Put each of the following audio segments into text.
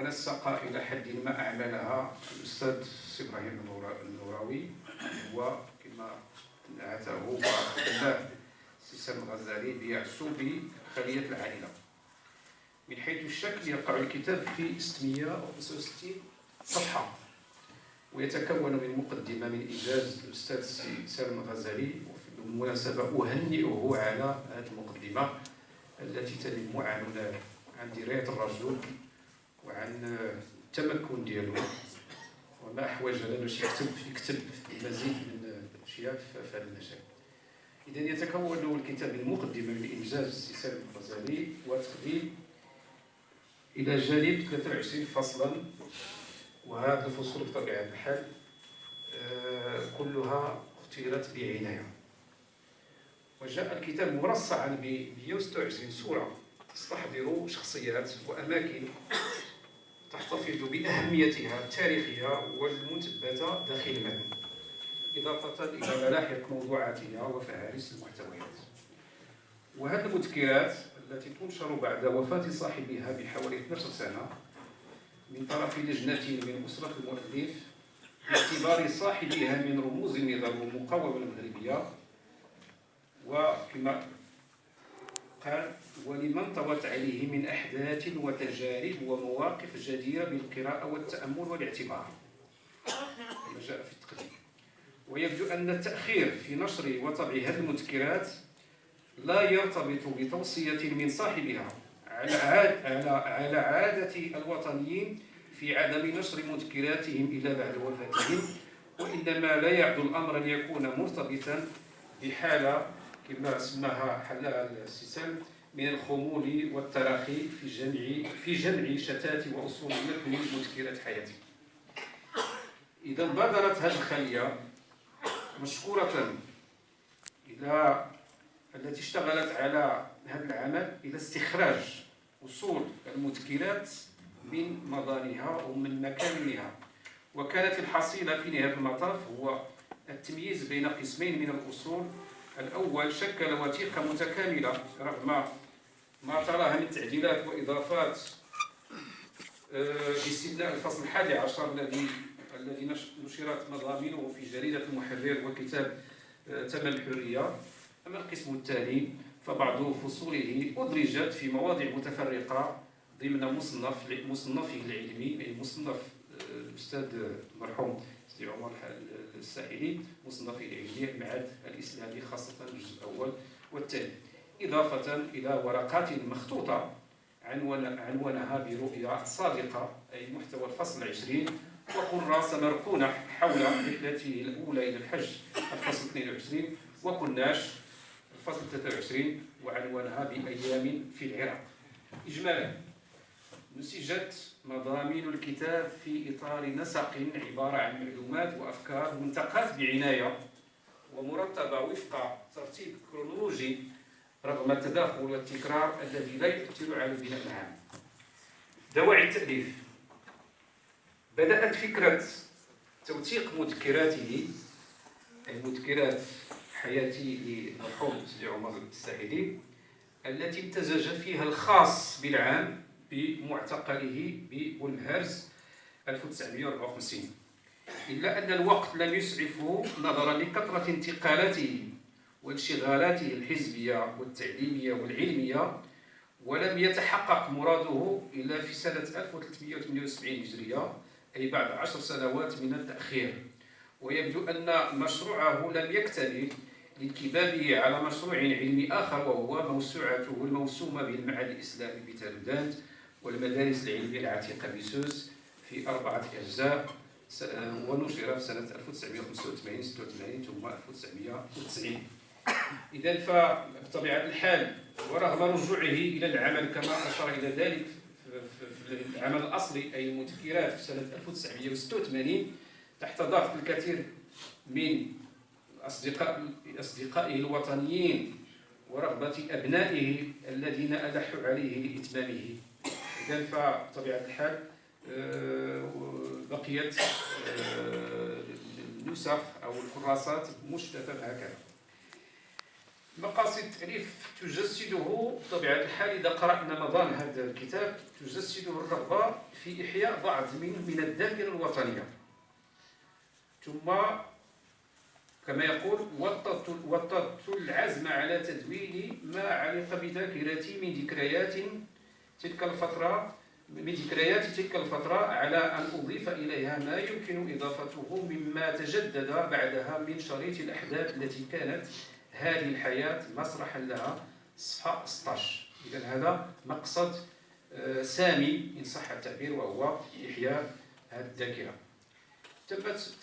ونسق إلى حد ما أعمالها الأستاذ سي إبراهيم النوراوي، وكما نعته وخلاه سي سالم الغزالي بيعسو بخلية العائلة. من حيث الشكل يقع الكتاب في 665 صفحة، ويتكون من مقدمة من إنجاز الأستاذ سي سالم الغزالي، وفي بالمناسبة أهنئه على هذه المقدمة التي تنم عن دراية الرجل وعن التمكن ديالو، وما أحوج لنا يكتب المزيد من الأشياء في هذا المجال. إذا يتكون الكتاب من مقدمة من إنجاز السي سالم الغزالي وتقديم إلى جانب 23 فصلا، وهذه الفصول بطبيعة الحال كلها اختيرت بعناية. وجاء الكتاب مرصعا ب 126 سورة تستحضر شخصيات وأماكن تحتفظ بأهميتها التاريخية والمثبتة داخل المتن، إضافة إلى ملاحق موضوعاتها وفهارس المحتويات. وهذه المذكرات التي تنشر بعد وفاة صاحبها بحوالي 12 سنة من طرف لجنة من أسرة المؤلف، باعتبار صاحبها من رموز النضال والمقاومة المغربية، وكما قال: ولمن طوت عليه من أحداث وتجارب ومواقف جديرة بالقراءة والتأمل والاعتبار، كما جاء في التقديم. ويبدو أن التأخير في نشر وطبع هذه المذكرات لا يرتبط بتوصية من صاحبها على عادة الوطنيين في عدم نشر مذكراتهم إلى بعد وفاتهم، وإنما لا يعد الأمر أن يكون مرتبطا بحالة كما سماها حلها السي سالم من الخمول والتراخي في جمع شتات وأصول متن مذكرات حياته. إذا بادرت هذه الخلية مشكورة التي اشتغلت على هذا العمل إلى استخراج أصول المذكرات من مضانها ومن مكانها، وكانت الحصيلة في نهاية المطاف هو التمييز بين قسمين من الأصول. الأول شكل وثيقة متكاملة رغم ما تراها من تعديلات وإضافات باستثناء الفصل 11 الذي نشرت مضامينه في جريدة المحرر وكتاب ثمن الحرية. أما القسم الثاني فبعض فصوله أدرجت في مواضع متفرقة ضمن مصنفه العلمي، يعني مصنف الأستاذ المرحوم سيدي عمر الساحلي، مصنفه العلمي المعهد الإسلامي، خاصة الجزء الأول والثاني، إضافة إلى ورقات مخطوطة عنونها برؤية صادقة، أي محتوى الفصل 20، وكراسة مركونة حول رحلته الأولى إلى الحج الفصل 22، وكناش الفصل 23، وعنوانها بأيام في العراق. إجمالا نسجت مضامين الكتاب في إطار نسق عبارة عن معلومات وأفكار منتقاة بعناية ومرتبة وفق ترتيب كرونولوجي، رغم التداخل والتكرار الذي لا يؤثر على البناء العام. دواعي التأليف: بدأت فكرة توثيق مذكراته، أي مذكرات حياتي للمرحوم سيدي عمر الساحلي، التي امتزج فيها الخاص بالعام بمعتقله بولمهرز 1954، إلا أن الوقت لم يسعفه نظرا لكثرة انتقالاته وانشغالاته الحزبية والتعليمية والعلمية، ولم يتحقق مراده إلا في سنة 1378 هجرية، أي بعد 10 سنوات من التأخير. ويبدو أن مشروعه لم يكتمل لانكبابه على مشروع علمي آخر، وهو موسوعته الموسومة بالمعهد الإسلامي بتالودانت والمدارس العلمية العتيقة بسوس في 4 أجزاء، ونشرت سنة 1985 86 ثم 1990. إذن فبطبيعة الحال ورغم رجوعه إلى العمل كما أشار إلى ذلك في العمل الأصلي أي المذكرات في سنة 1986 تحت ضغط الكثير من أصدقائه الوطنيين ورغبة أبنائه الذين ألحوا عليه لإتمامه. إذن فبطبيعة الحال بقيت النسخ أو الكراسات مشتتة هكذا. مقاصد التأليف تجسده بطبيعة الحال. إذا قرأنا مضان هذا الكتاب تجسده الرغبة في إحياء بعض من الذاكرة الوطنية، ثم كما يقول وطدت العزم على تدوين ما علق بذاكرتي من ذكريات تلك الفترة على أن أضيف إليها ما يمكن إضافته مما تجدد بعدها من شريط الأحداث التي كانت هذه الحياة مسرحا لها. صفحة 16. إذن هذا مقصد سامي إن صح التعبير، وهو إحياء هذه الذاكرة.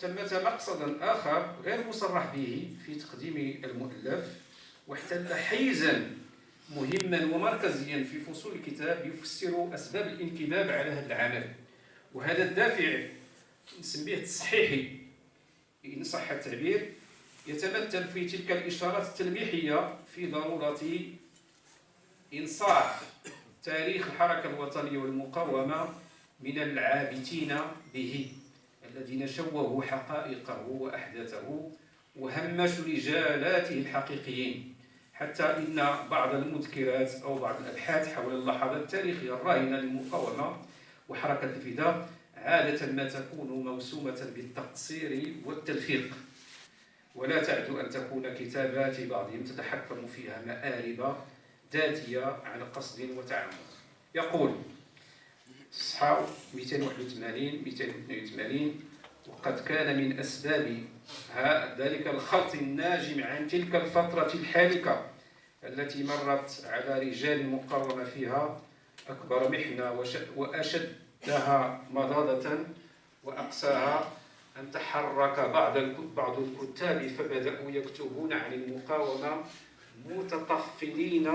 ثمة مقصدا آخر غير مصرح به في تقديم المؤلف، واحتل حيزا مهما ومركزيا في فصول الكتاب يفسر أسباب الانكباب على هذا العمل. وهذا الدافع نسميه التصحيحي إن صح التعبير، يتمثل في تلك الإشارات التلميحية في ضرورة إنصاف تاريخ الحركة الوطنية والمقاومة من العابثين به الذين شوهوا حقائقه وأحداثه وهمشوا رجالاته الحقيقيين، حتى إن بعض المذكرات أو بعض الأبحاث حول اللحظات التاريخية الراهنة للمقاومة وحركة الفداء عادة ما تكون موسومة بالتقصير والتلفيق، ولا تعد أن تكون كتابات بعضهم تتحكم فيها مآرب ذاتية عن قصد وتعمد. يقول صفحة 281 وقد كان من أسباب ذلك الخط الناجم عن تلك الفترة الحالكة التي مرت على رجال المقاومة فيها أكبر محنة وأشدها مضاضة وأقساها أن تحرك بعض الكتاب فبدأوا يكتبون عن المقاومة متطفلين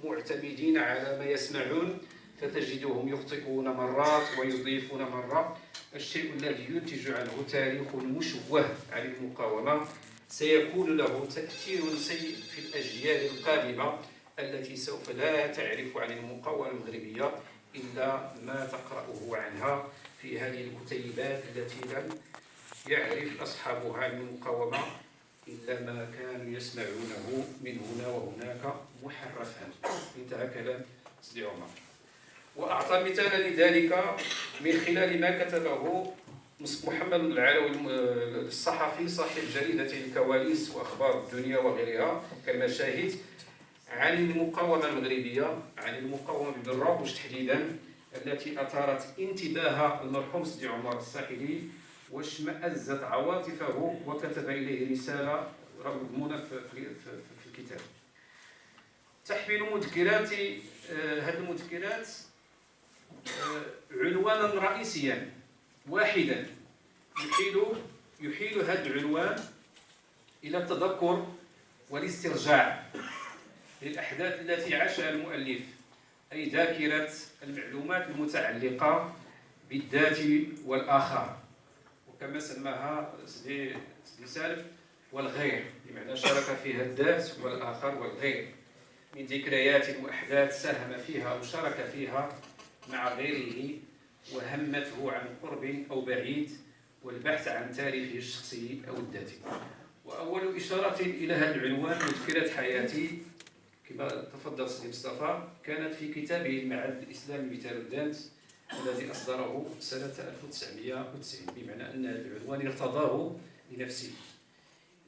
معتمدين على ما يسمعون، فتجدهم يخطئون مرات ويضيفون مرة. الشيء الذي ينتج عنه تاريخ مشوه عن المقاومة سيكون له تأثير سيء في الأجيال القادمة التي سوف لا تعرف عن المقاومة المغربية إلا ما تقرأه عنها في هذه الكتيبات التي لم يعرف أصحابها عن المقاومة إلا ما كانوا يسمعونه من هنا وهناك محرفا. انتهى كلام سيدي عمر. وأعطى مثالا لذلك من خلال ما كتبه محمد العلوي الصحفي صاحب جريدة الكواليس وأخبار الدنيا وغيرها كمشاهد عن المقاومة المغربية، عن المقاومة بالراكوش تحديدا التي أثارت انتباه المرحوم سيدي عمر الساحلي واشمأزت عواطفه، وكتب إليه رسالة مضمونة في الكتاب. تحمل مذكرات هذه المذكرات عنوانا رئيسيا واحدا يحيل هذا العنوان إلى التذكر والاسترجاع للأحداث التي عاشها المؤلف، أي ذاكرة المعلومات المتعلقة بالذات والآخر، وكما سماها سيدي سالم والغير، بمعنى شارك فيها الذات والآخر والغير من ذكريات وأحداث ساهم فيها أو شارك فيها مع غيره وهمته عن قرب أو بعيد والبحث عن تاريخه الشخصي أو الذاتي. وأول إشارة إلى هذا العنوان مذكرة حياتي كما تفضل سيدي مصطفى كانت في كتابه المعهد الإسلامي بتالودانت الذي أصدره سنة 1990، بمعنى أن هذا العنوان ارتضاه لنفسه.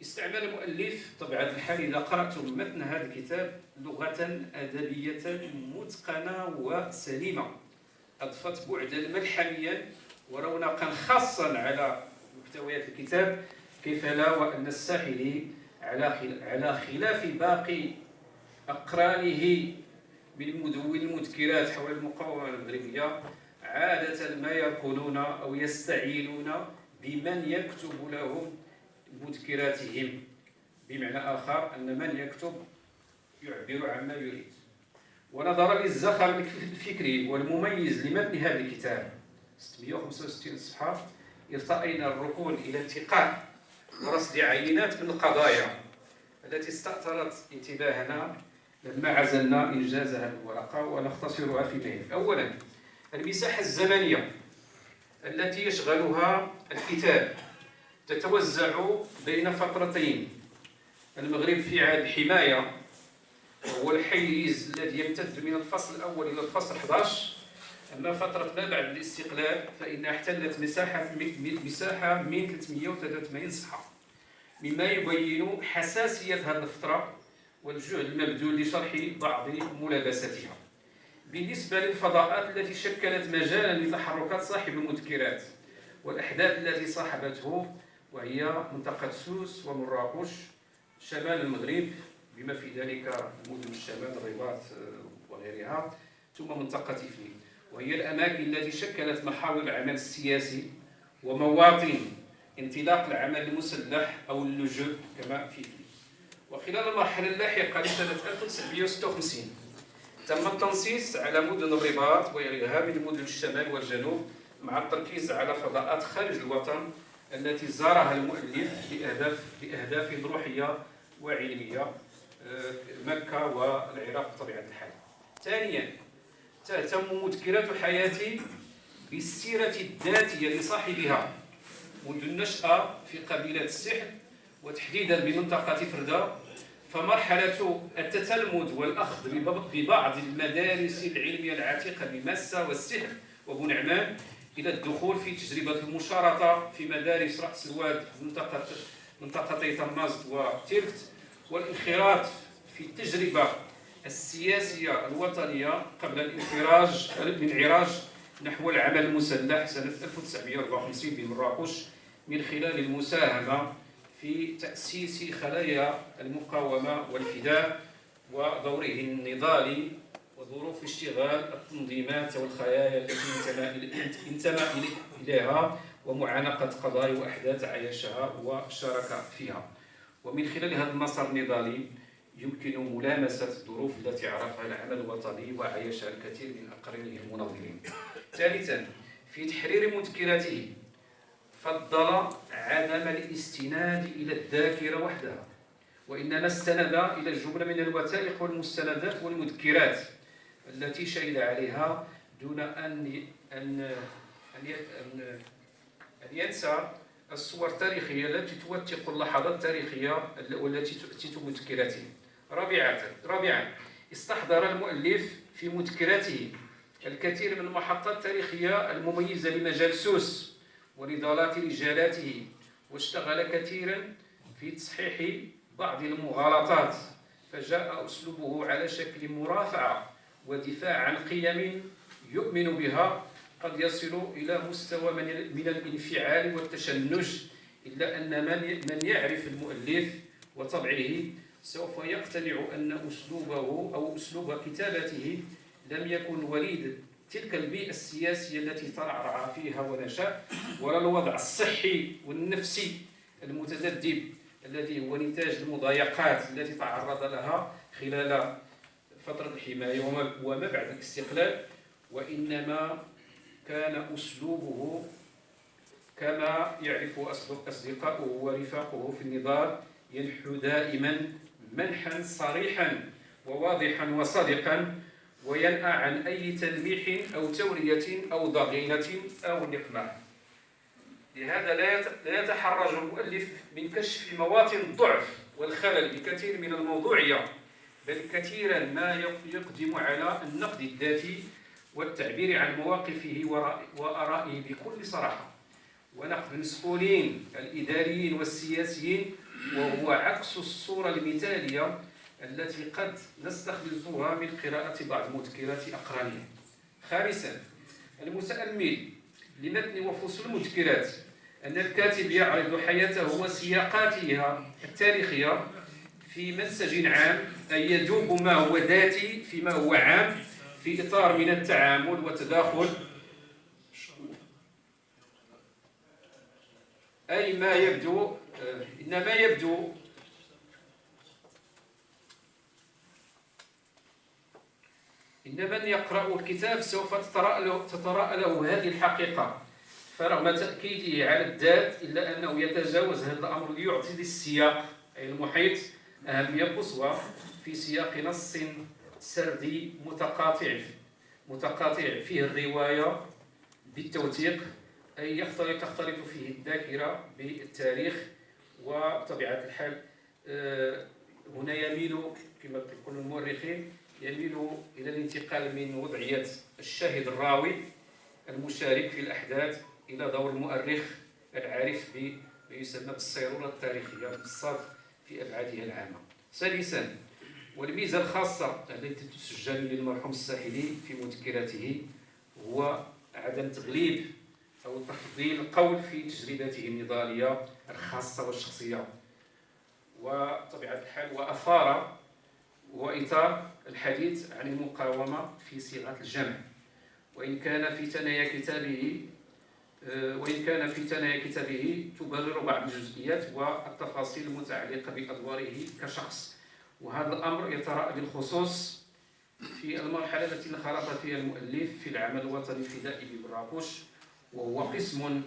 استعمل المؤلف طبعا الحال إذا قرأتم متن هذا الكتاب لغة أدبية متقنة وسليمة أضفت بعدا ملحميا ورونقا خاصا على محتويات الكتاب، كيف لا وأن الساحلي على خلاف باقي أقرانه من مدون المذكرات حول المقاومة المغربية عادة ما يركنون أو يستعينون بمن يكتب لهم مذكراتهم، بمعنى آخر أن من يكتب يعبر عما يريد. ونظرا للزخم الفكري والمميز لمتن هذا الكتاب 665 صفحة ارتأينا الركون إلى انتقاء ورصد عينات من القضايا التي استأثرت انتباهنا لما عزلنا إنجاز هذه الورقة ونختصرها في مهل. أولا المساحة الزمنية التي يشغلها الكتاب تتوزع بين فترتين: المغرب في عهد الحماية وهو الحيز الذي يمتد من الفصل الأول إلى الفصل 11. أما فترة ما بعد الاستقلال فإنها احتلت مساحة من 383 صفحة، مما يبين حساسية هذه الفترة والجهد المبذول لشرح بعض ملابساتها. بالنسبة للفضاءات التي شكلت مجالا لتحركات صاحب المذكرات والأحداث التي صاحبته، وهي منطقة سوس ومراكش شمال المغرب بما في ذلك مدن الشمال الرباط وغيرها، ثم منطقة إفني، وهي الأماكن التي شكلت محاور العمل السياسي ومواطن انطلاق العمل المسلح أو اللجوء كما في إفني. وخلال المرحلة اللاحقة لسنة 1956 تم التنصيص على مدن الرباط وغيرها من مدن الشمال والجنوب، مع التركيز على فضاءات خارج الوطن التي زارها المؤلف لأهداف روحية وعلمية، مكة والعراق بطبيعة الحال. ثانيا، تهتم مذكرات حياتي بالسيرة الذاتية لصاحبها منذ النشأة في قبيلة السحل وتحديدا بمنطقة فردة، فمرحلة التتلمذ والأخذ ببعض المدارس العلمية العتيقة بمسة والسحل وبو نعمان، إلى الدخول في تجربة المشارطة في مدارس رأس الواد منطقتي تمازت وتيرت، والانخراط في التجربة السياسية الوطنية قبل الانعراج نحو العمل المسلح سنة 1954 بمراكش من خلال المساهمة في تأسيس خلايا المقاومة والفداء ودوره النضالي وظروف اشتغال التنظيمات والخلايا التي انتمى إليها ومعانقة قضايا وأحداث عايشها وشارك فيها. ومن خلال هذا المسار النضالي يمكن ملامسة الظروف التي عرفها العمل الوطني وعايشها الكثير من أقرانه المناضلين. ثالثا، في تحرير مذكراته فضل عدم الاستناد إلى الذاكرة وحدها، وإنما استند إلى جملة من الوثائق والمستندات والمذكرات التي شهد عليها دون أن ينسى الصور التاريخية التي توثق اللحظات التاريخية والتي تؤتي مذكراته. رابعا، استحضر المؤلف في مذكراته الكثير من المحطات التاريخية المميزة لمجال سوس ونضالات رجالاته، واشتغل كثيرا في تصحيح بعض المغالطات، فجاء أسلوبه على شكل مرافعة ودفاع عن قيم يؤمن بها قد يصل إلى مستوى من الانفعال والتشنج، إلا أن من يعرف المؤلف وطبعه سوف يقتنع أن أسلوبه أو أسلوب كتابته لم يكن وليد تلك البيئة السياسية التي ترعرع فيها ونشأ، ولا الوضع الصحي والنفسي المتذبذب الذي هو نتاج المضايقات التي تعرض لها خلال فترة الحماية وما بعد الاستقلال، وإنما كان أسلوبه كما يعرف أصدقاؤه ورفاقه في النضال ينحو دائما منحا صريحا وواضحا وصادقا، وينأى عن أي تلميح أو تورية أو ضغينة أو نقمة. لهذا لا يتحرج المؤلف من كشف مواطن الضعف والخلل بكثير من الموضوعية، بل كثيرا ما يقدم على النقد الذاتي والتعبير عن مواقفه وآرائه بكل صراحة، ونقد المسؤولين الإداريين والسياسيين، وهو عكس الصورة المثالية التي قد نستخلصها من قراءة بعض مذكرات أقرانه. خامسا، المتأمل لمتن وفصول المذكرات أن الكاتب يعرض حياته وسياقاتها التاريخية في منسج عام، أي يذوب ما هو ذاتي فيما هو عام في إطار من التعامل والتداخل، أي ما يبدو إنما يبدو إن من يقرأ الكتاب سوف تتراءى له هذه الحقيقة، فرغم تأكيده على الذات إلا أنه يتجاوز هذا الأمر ليعطي للسياق أي المحيط أهمية قصوى في سياق نص سردي متقاطع فيه الرواية بالتوثيق، أي تختلط فيه الذاكرة بالتاريخ، وبطبيعة الحال هنا يميل كما يقول المؤرخين يميل إلى الانتقال من وضعية الشاهد الراوي المشارك في الأحداث إلى دور المؤرخ العارف بما يسمى بالصيرورة التاريخية بالصاد في أبعادها العامة. ثالثا، والميزة الخاصة التي تسجل للمرحوم الساحلي في مذكراته هو عدم تغليب أو تفضيل القول في تجربته النضالية الخاصة والشخصية، وطبيعة الحال وأثار وإطار الحديث عن المقاومة في صيغة الجمع، وإن كان في ثنايا كتابه تبرر بعض الجزئيات والتفاصيل المتعلقة بأدواره كشخص. وهذا الأمر يتراءى بالخصوص في المرحلة التي انخرط فيها المؤلف في العمل الوطني الفدائي بمراكش، وهو قسم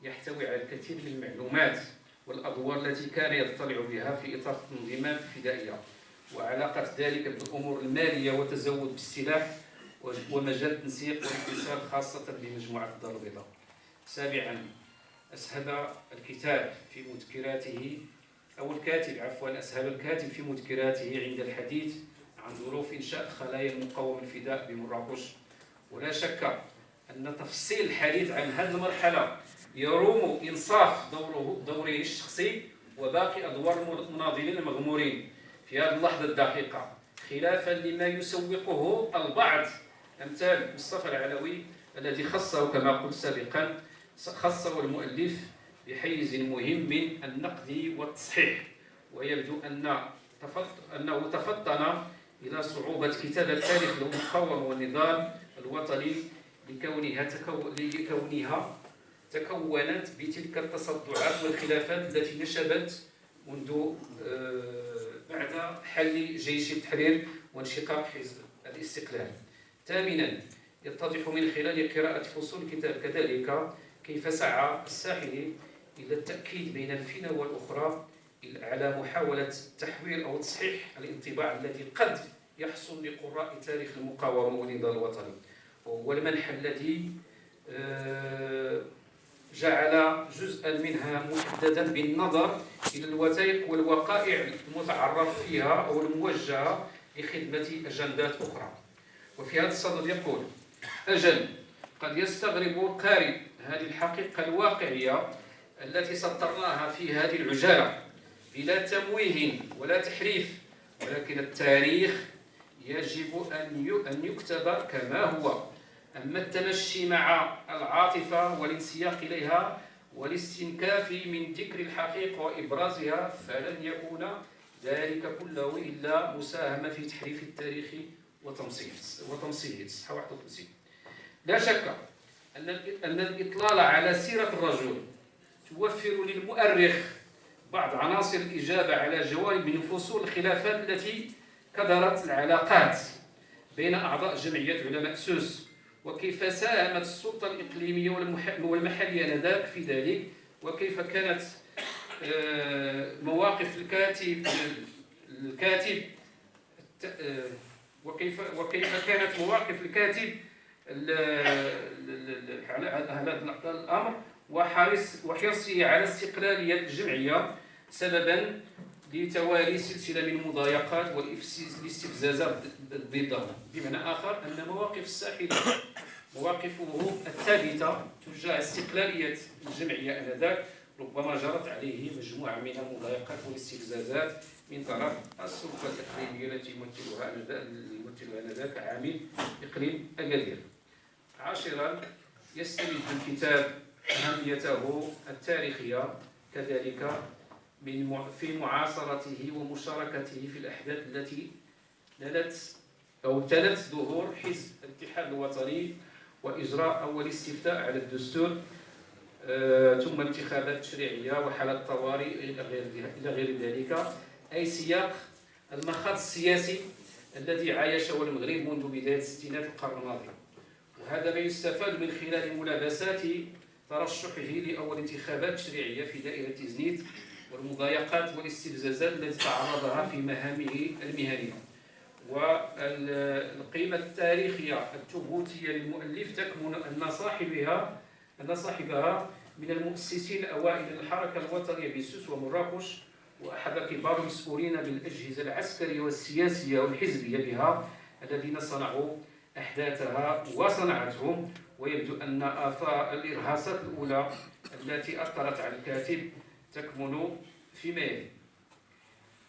يحتوي على الكثير من المعلومات والأدوار التي كان يطلع بها في إطار التنظيمات الفدائية، وعلاقة ذلك بالأمور المالية والتزود بالسلاح ومجال التنسيق والاتصال خاصة بمجموعة الدار البيضاء. سابعا، أسهب الكاتب في مذكراته عند الحديث عن ظروف إنشاء خلايا المقاومة الفداء بمراكش. ولا شك أن تفصيل الحديث عن هذه المرحلة يروم إنصاف دوره الشخصي وباقي أدوار المناضلين المغمورين في هذه اللحظة الدقيقة، خلافا لما يسوقه البعض أمثال مصطفى العلوي الذي خصه كما قلت سابقا خصه المؤلف بحيز مهم من النقد والتصحيح، ويبدو أنه تفطن إلى صعوبة كتابة تاريخ المقاومة والنضال الوطني لكونها تكونت بتلك التصدعات والخلافات التي نشبت منذ بعد حل جيش التحرير وانشقاق حزب الاستقلال. ثامنا، يتضح من خلال قراءة فصول الكتاب كذلك كيف سعى الساحلي إلى التأكيد بين الفينة والأخرى على محاولة تحويل أو تصحيح الانطباع الذي قد يحصل لقراء تاريخ المقاومة والنضال الوطني، وهو المنح الذي جعل جزءا منها محددا بالنظر إلى الوثائق والوقائع المتعرف فيها أو الموجهة لخدمة أجندات أخرى. وفي هذا الصدد يقول: أجل قد يستغرب القارئ هذه الحقيقة الواقعية التي سطرناها في هذه العجالة بلا تمويه ولا تحريف، ولكن التاريخ يجب أن يكتب كما هو. أما التمشي مع العاطفة والانسياق إليها والاستنكاف من ذكر الحقيقة وإبرازها فلن يكون ذلك كله إلا مساهمة في تحريف التاريخ وتمصيله. الصفحة 51. لا شك أن الإطلال على سيرة الرجل توفر للمؤرخ بعض عناصر الإجابة على جوانب من فصول الخلافات التي كدرت العلاقات بين أعضاء جمعية علماء سوس، وكيف ساهمت السلطة الإقليمية والمحلية آنذاك في ذلك، وكيف كانت مواقف الكاتب وكيف كانت مواقف الكاتب على هذا الأمر وحرصه على استقلالية الجمعية سببا لتوالي سلسلة من المضايقات والاستفزازات ضده. بمعنى آخر أن مواقف الساحلي مواقفه الثابتة تجاه استقلالية الجمعية آنذاك ربما جرت عليه مجموعة من المضايقات والاستفزازات من طرف السلطة الإقليمية التي يمثلها آنذاك عامل إقليم أكادير. عاشرا، يستمد الكتاب أهميته التاريخية كذلك في معاصرته ومشاركته في الأحداث التي تلت ظهور حزب الاتحاد الوطني وإجراء أول استفتاء على الدستور، ثم انتخابات تشريعية وحالة طوارئ إلى غير ذلك، أي سياق المخاض السياسي الذي عايشه المغرب منذ بداية الستينات القرن الماضي. وهذا ما يستفاد من خلال ملابسات ترشحه لأول انتخابات تشريعية في دائرة إزنيت والمضايقات والاستفزازات التي تعرضها في مهامه المهنية. والقيمة التاريخية الثبوتية للمؤلف تكمن أن صاحبها من المؤسسين الأوائل للحركة الوطنية بسوس ومراكش، وأحد كبار المسؤولين بالأجهزة العسكرية والسياسية والحزبية بها الذين صنعوا أحداثها وصنعتهم. ويبدو أن آثار الإرهاصات الأولى التي أثرت على الكاتب تكمن فيما يلي.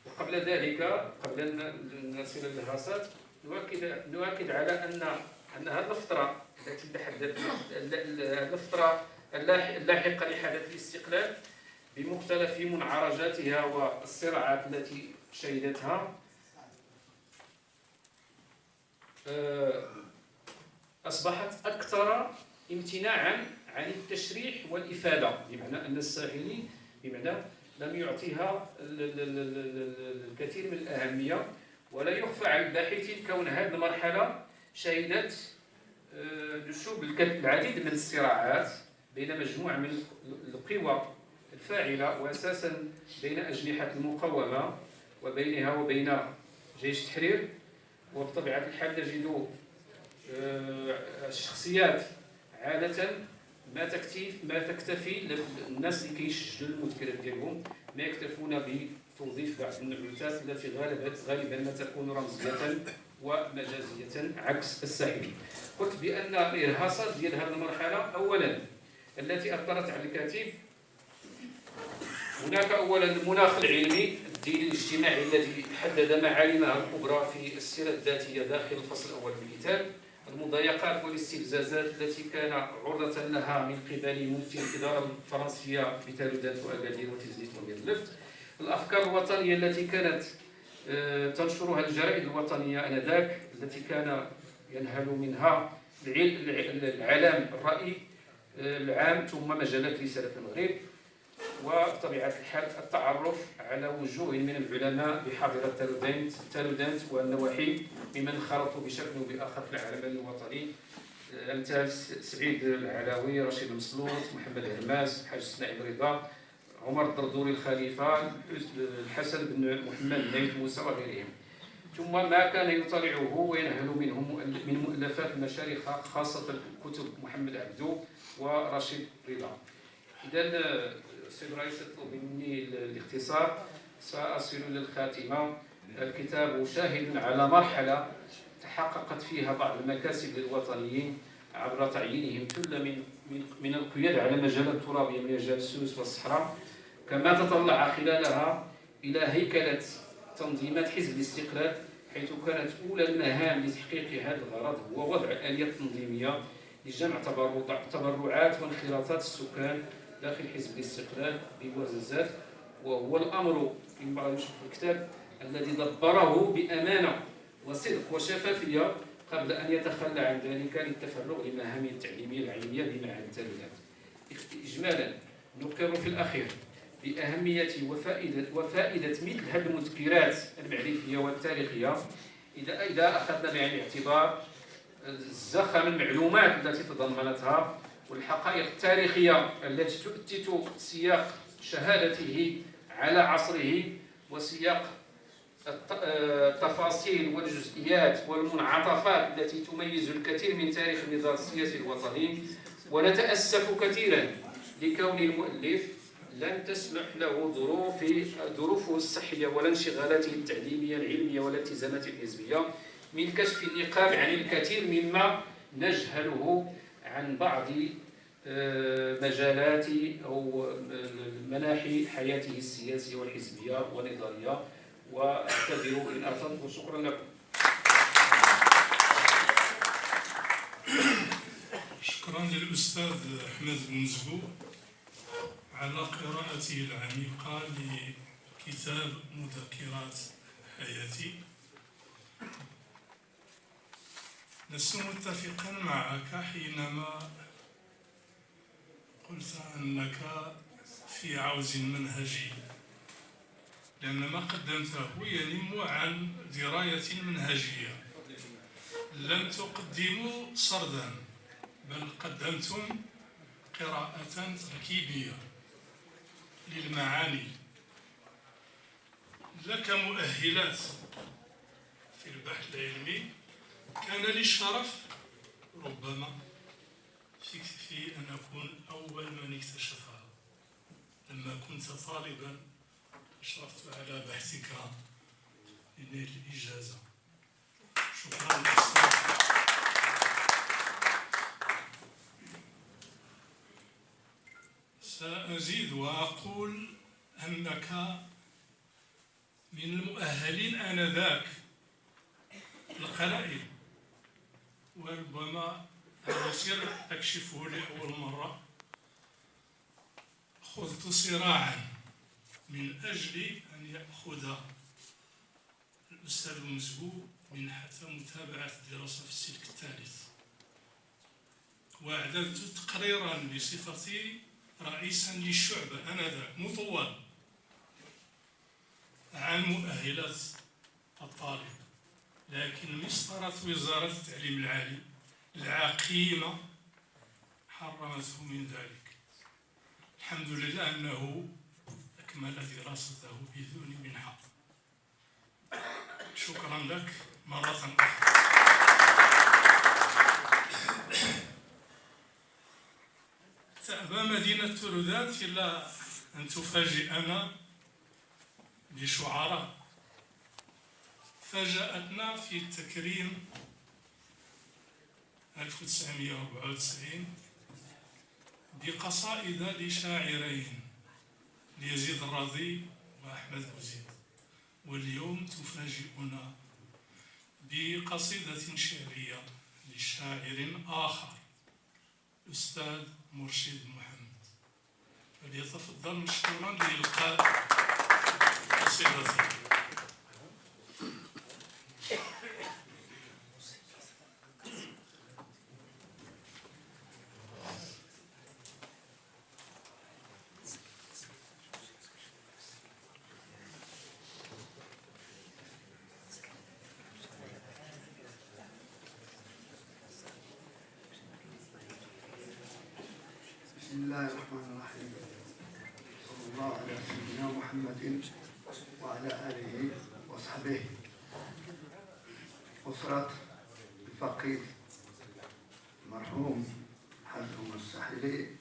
وقبل ذلك، قبل أن نصل للإرهاصات، نؤكد على أن هذه الفترة التي تحدث الفترة اللاحقة لحدث الاستقلال بمختلف منعرجاتها والصراعات التي شهدتها أصبحت أكثر امتناعا عن التشريح والإفادة، بمعنى أن الساحلي لم يعطيها الكثير من الأهمية. ولا يخفى على الباحثين كون هذه المرحلة شهدت نشوب العديد من الصراعات بين مجموعة من القوى الفاعلة، وأساسا بين أجنحة المقاومة وبينها وبين جيش التحرير. وبطبيعة الحال نجد الشخصيات عادة ما تكتفي الناس اللي كيسجلوا المذكرات ديالهم ما يكتفون بتوظيف بعض النعوتات التي غالبا ما تكون رمزية ومجازية عكس الساحلي. قلت بأن الإرهاصات ديال هذه المرحلة أولا التي أثرت على الكاتب، هناك أولا المناخ العلمي الديني الاجتماعي الذي حدد معالمها الكبرى في السيرة الذاتية داخل الفصل الأول من الكتاب، المضايقات والاستفزازات التي كان عرضة لها من قبل ممثل الإدارة الفرنسية بتالودات وأكادير وتزنيت وميرلفت، الأفكار الوطنية التي كانت تنشرها الجرائد الوطنية آنذاك التي كان ينهل منها العلام الرأي العام ثم مجلات رسالة المغرب. وبطبيعة الحال التعرف على وجوه من العلماء بحاضرة تالودانت والنواحي ممن خرطوا بشكل أو بآخر في العمل الوطني، أمثال سعيد العلاوي، رشيد المسلوط، محمد هرماس، الحاج اسماعيل رضا، عمر الدردوري الخليفة، الحسن بن محمد نايف موسى وغيرهم. ثم ما كان يطلعه وينهل منه من مؤلفات المشايخ خاصة كتب محمد عبدو ورشيد رضا. إذا السيد الرئيس يطلب مني الاختصار، سأصل للخاتمة. الكتاب شاهد على مرحلة تحققت فيها بعض المكاسب للوطنيين عبر تعيينهم كل من القيادة على مجالات ترابية من مجال السوس والصحراء، كما تطلع خلالها إلى هيكلة تنظيمات حزب الاستقلال، حيث كانت أولى المهام لتحقيق هذا الغرض هو وضع آلية تنظيمية لجمع تبرعات وانخراطات السكان داخل حزب الاستقلال بوزازات، وهو الأمر ينبغي نشوف في الكتاب الذي دبره بأمانة وصدق وشفافية قبل أن يتخلى عن ذلك للتفرغ لمهامه التعليمية العلمية بمعهد التالودات. إجمالا نقر في الأخير بأهمية وفائدة مثل هذه المذكرات المعرفية والتاريخية إذا أخذنا بعين الاعتبار زخم المعلومات التي تضمنتها والحقائق التاريخية التي تؤتت سياق شهادته على عصره وسياق التفاصيل والجزئيات والمنعطفات التي تميز الكثير من تاريخ النضال السياسي الوطني. ونتأسف كثيرا لكون المؤلف لن تسمح له ظروفه الصحية ولا انشغالاته التعليمية العلمية ولا التزاماته الحزبية من كشف النقاب عن الكثير مما نجهله عن بعض مجالات أو مناحي حياته السياسية والحزبية والنضالية. واعتذروا إن أطلت، وشكرا لكم. شكرا للأستاذ أحمد بنزبو على قراءته العميقة لكتاب مذكرات حياتي. لست متفقا معك حينما قلت أنك في عوز منهجي، لأن ما قدمته ينم عن دراية منهجية. لم تقدموا سردا بل قدمتم قراءة تركيبية للمعاني. لك مؤهلات في البحث العلمي، كان لي الشرف ربما في أن أكون أول من اكتشفها لما كنت طالبا أشرفت على بحثك لنيل الإجازة. شكرا أستاذ. سأزيد وأقول أنك من المؤهلين آنذاك القلائل، وربما هذا سر أكشفه لأول مرة. خضت صراعا من أجل أن يأخذ الأستاذ المزبو منحة متابعة الدراسة في السلك الثالث، وأعددت تقريرا بصفتي رئيسا للشعبة آنذاك مطول عن مؤهلات الطالب، لكن مسطرة وزارة التعليم العالي العقيمة حرمته من ذلك. الحمد لله أنه أكمل دراسته بدون منحة. شكرا لك مرة أخرى. تأبى مدينة تردات إلا أن تفاجئنا بشعراء. فاجأتنا في التكريم 1994 بقصائد لشاعرين ليزيد الرضي وأحمد بوزيد، واليوم تفاجئنا بقصيدة شعرية لشاعر آخر الأستاذ مرشد محمد، فليتفضل مشكورا لإلقاء قصيدته. بسم الله الرحمن الرحيم. صلى الله على سيدنا محمد وعلى آله وصحبه. أسرة الفقيد المرحوم حاج عمر الساحلي